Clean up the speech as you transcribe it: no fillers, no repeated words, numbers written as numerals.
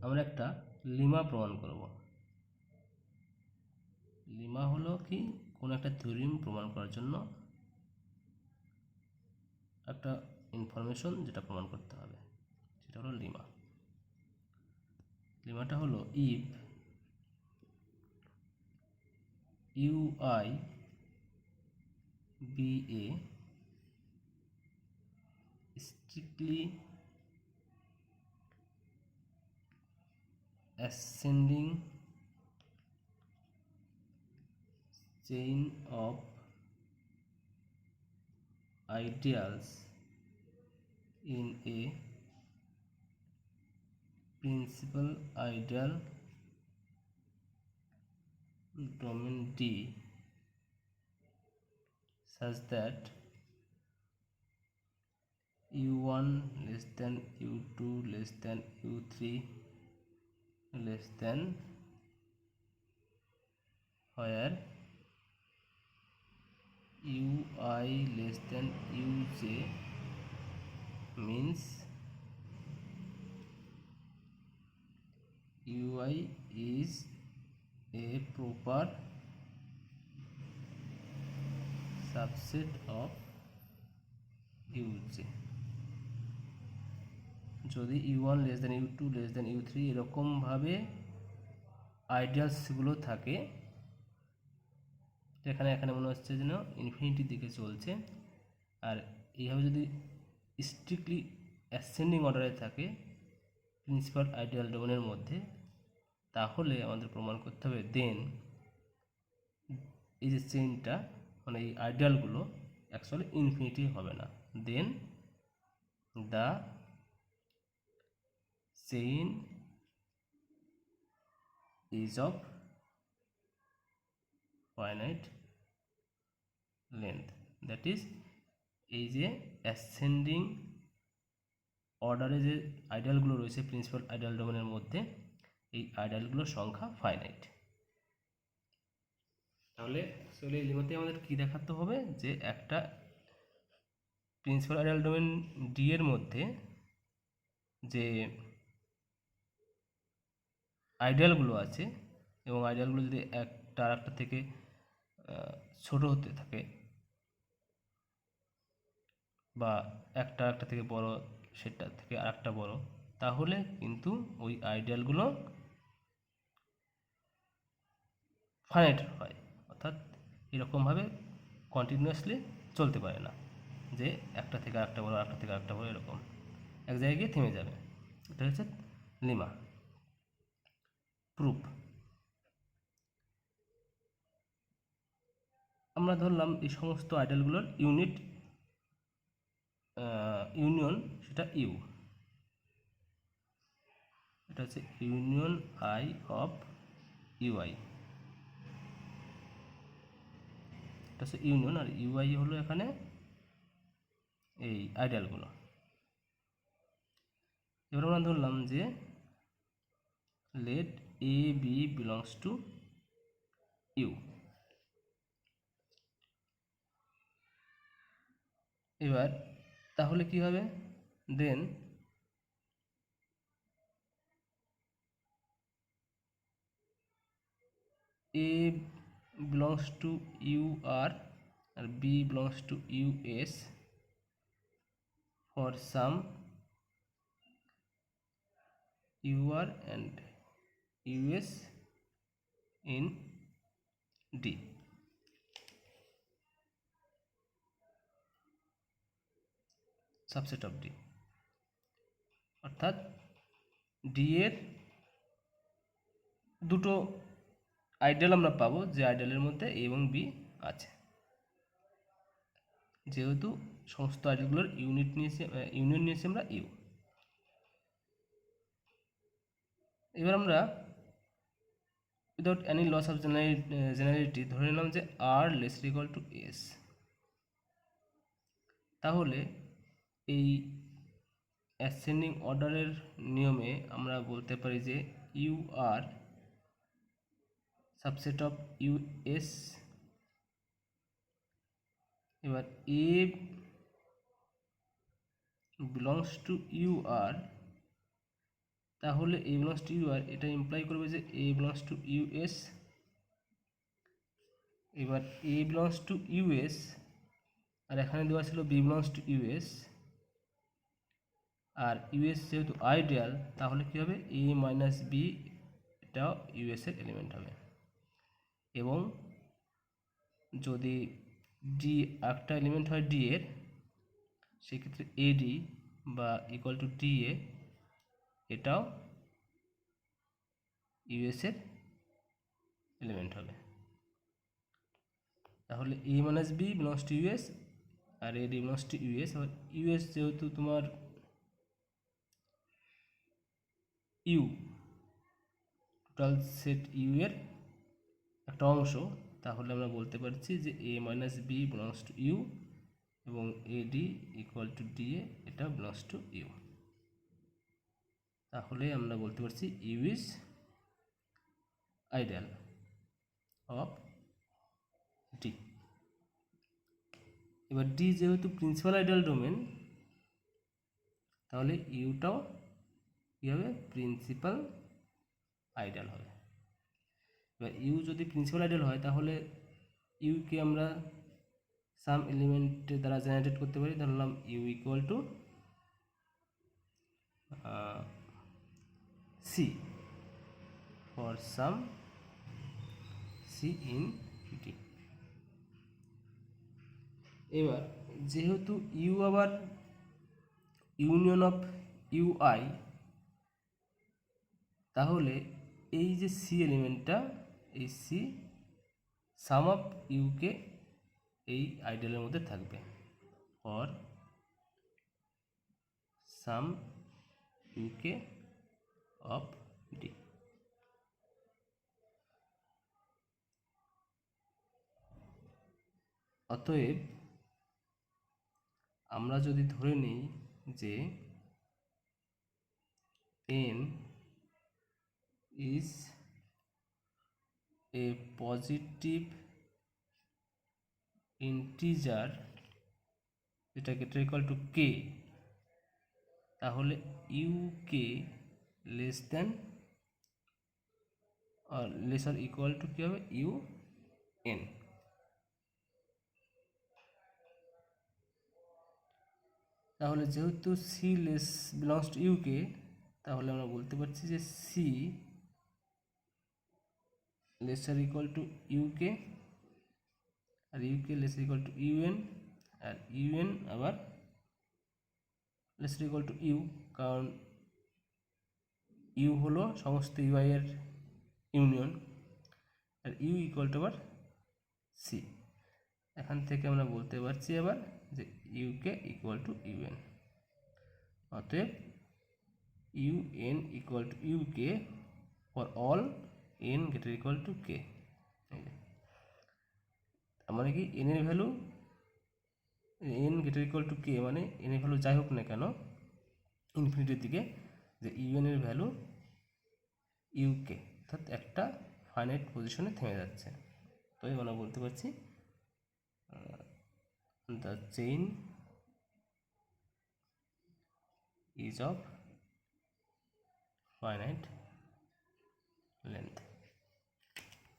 আমরা একটা লিমা প্রমাণ করব। লিমা হলো কি, কোনো একটা থিওরিম প্রমাণ করার জন্য একটা ইনফরমেশন যেটা প্রমাণ করতে হবে, সেটা হলো লিমা। লিমাটা হলো if U I be a strictly ascending chain of ideals in a principal ideal domain D such that u1 less than u2 less than u3 less than where ui less than uj means ui is a proper subset of uj। যদি u1 less than u2 less than u3 এরকমভাবে আইডিয়ালসগুলো থাকে, এখানে মনে হচ্ছে যেন ইনফিনিটির দিকে চলছে, আর এইভাবে যদি স্ট্রিক্টলি অ্যাসেন্ডিং অর্ডারে থাকে প্রিন্সিপাল আইডিয়াল ডোমেনের মধ্যে, তাহলে আমাদের প্রমাণ করতে হবে দেন এই যে চেইনটা, মানে এই আইডিয়ালগুলো অ্যাকচুয়ালি ইনফিনিটি হবে না। Then the chain is of finite length, that is এই যে অ্যাসেন্ডিং অর্ডারে যে আইডিয়ালগুলো রয়েছে প্রিন্সিপাল আইডিয়াল ডোমেনের মধ্যে, এই আইডিয়ালগুলোর সংখ্যা ফাইনাইট। তাহলে আসলে এই লিমিটে আমাদের কি দেখাতে হবে, যে একটা প্রিন্সিপাল আইডিয়াল ডোমেন ডি এর মধ্যে যে আইডিয়ালগুলো আছে, এবং আইডিয়ালগুলো যদি একটা আরেকটা থেকে ছোট হতে থাকে বা একটা আরেকটা থেকে বড়, সেটা থেকে আরেকটা বড়, তাহলে কিন্তু ওই আইডিয়ালগুলো ফাইনাইট হয়, অর্থাৎ এরকমভাবে কন্টিনিউয়াসলি চলতে পারে না, যে একটা থেকে আরেকটা বড়, আরেকটা থেকে আরেকটা বড়, এরকম এক জায়গায় গিয়ে থেমে যাবে। এটা হচ্ছে লিমা। প্রুফ, আমরা ধরলাম এই সমস্ত আইডিয়ালগুলোর ইউনিয়ন সেটা ইউ, এটা হচ্ছে ইউনিয়ন আই অফ ইউআই, এটা হচ্ছে ইউনিয়ন, আর ইউআই হলো এখানে এই আইডিয়ালগুলো। এবার আমরা ধরলাম যে let A B belongs to U. এবার তাহলে কি হবে, then A belongs to U আর আর B belongs to U S for some U R and U S in D. Subset of D, অর্থাৎ ডি এর দুটো আইডিয়াল আমরা পাবো, যে আইডিয়ালের মধ্যে এ এবং বি আছে। যেহেতু সমস্ত আইডিয়ালগুলোর ইউনিয়ন নিয়েছি আমরা ইউ। এবার আমরা without any loss of generality ধরে নিলাম যে R less equal to S. তাহলে এই অ্যাসেন্ডিং অর্ডারের নিয়মে আমরা বলতে পারি যে U R subset of U S. এবার A belongs to U R তাহলে A belongs to U R এটা ইমপ্লাই করবে যে এ বিলংস টু ইউএস। এবার এ বিলংস টু ইউএস আর এখানে দেওয়া ছিল বি বিলংস টু ইউএস, আর ইউএস যেহেতু আইডিয়াল তাহলে কী হবে, এ মাইনাস বি এটাও ইউএস এর এলিমেন্ট হবে। এবং যদি ডি একটা এলিমেন্ট হয় ডি এর, সেক্ষেত্রে এডি বা ইকুয়াল টু ডি এ এটাও ইউএস এর এলিমেন্ট হবে। তাহলে A minus B belongs to U S আর এডি বিলংস টু ইউএস। আর ইউএস যেহেতু তোমার ইউ টোটাল সেট ইউ এর একটা অংশ, তাহলে আমরা বলতে পারছি যে A minus B belongs to U এবং এডি ইকুয়াল টু ডি এ এটা বিলংস টু ইউ। তাহলে আমরা বলতে পারছি U is ideal of D. এবার ডি যেহেতু প্রিন্সিপাল আইডিয়াল ডোমেন, তাহলে ইউটাও কী হবে, প্রিন্সিপাল আইডিয়াল হবে। এবার ইউ যদি প্রিন্সিপাল আইডিয়াল হয় তাহলে ইউকে আমরা সাম এলিমেন্টের দ্বারা জেনারেট করতে পারি। ধরলাম U equal to C for some C in D. এবার যেহেতু ইউ আবার ইউনিয়ন অফ ইউআই, তাহলে এই যে সি এলিমেন্টটা, এই সি সাম অফ ইউকে এই আইডিয়ালের মধ্যে থাকবে, or some UK of D. অতএব আমরা যদি ধরে নিই যে n is a positive integer যেটাকে ইকুয়াল টু কে, তাহলে U K less than less or equal to কী হবে, ইউ এন। তাহলে যেহেতু C less belongs to U K, তাহলে আমরা বলতে পারছি যে C lesser equal to U K, আর U K lesser equal to U N, আর ইউএন আবার লেসার ইকুয়াল টু ইউ, কারণ ইউ হলো সমস্ত ইউআই এর ইউনিয়ন, আর ইউ ইকুয়াল টু আবার সি। এখান থেকে আমরা বলতে পারছি আবার যে ইউকে ইকুয়াল টু ইউএন। অতএব U N equal to U K for all N greater equal to K. মানে কি এন এর value N greater equal to K, মানে এন এর ভ্যালু যাই হোক না কেন ইনফিনিটির দিকে, যে ইউএন এর ভ্যালু ইউকে, অর্থাৎ একটা ফাইনাইট পজিশনে থেমে যাচ্ছে। তো আমরা বলতে পারছি the chain is of finite length.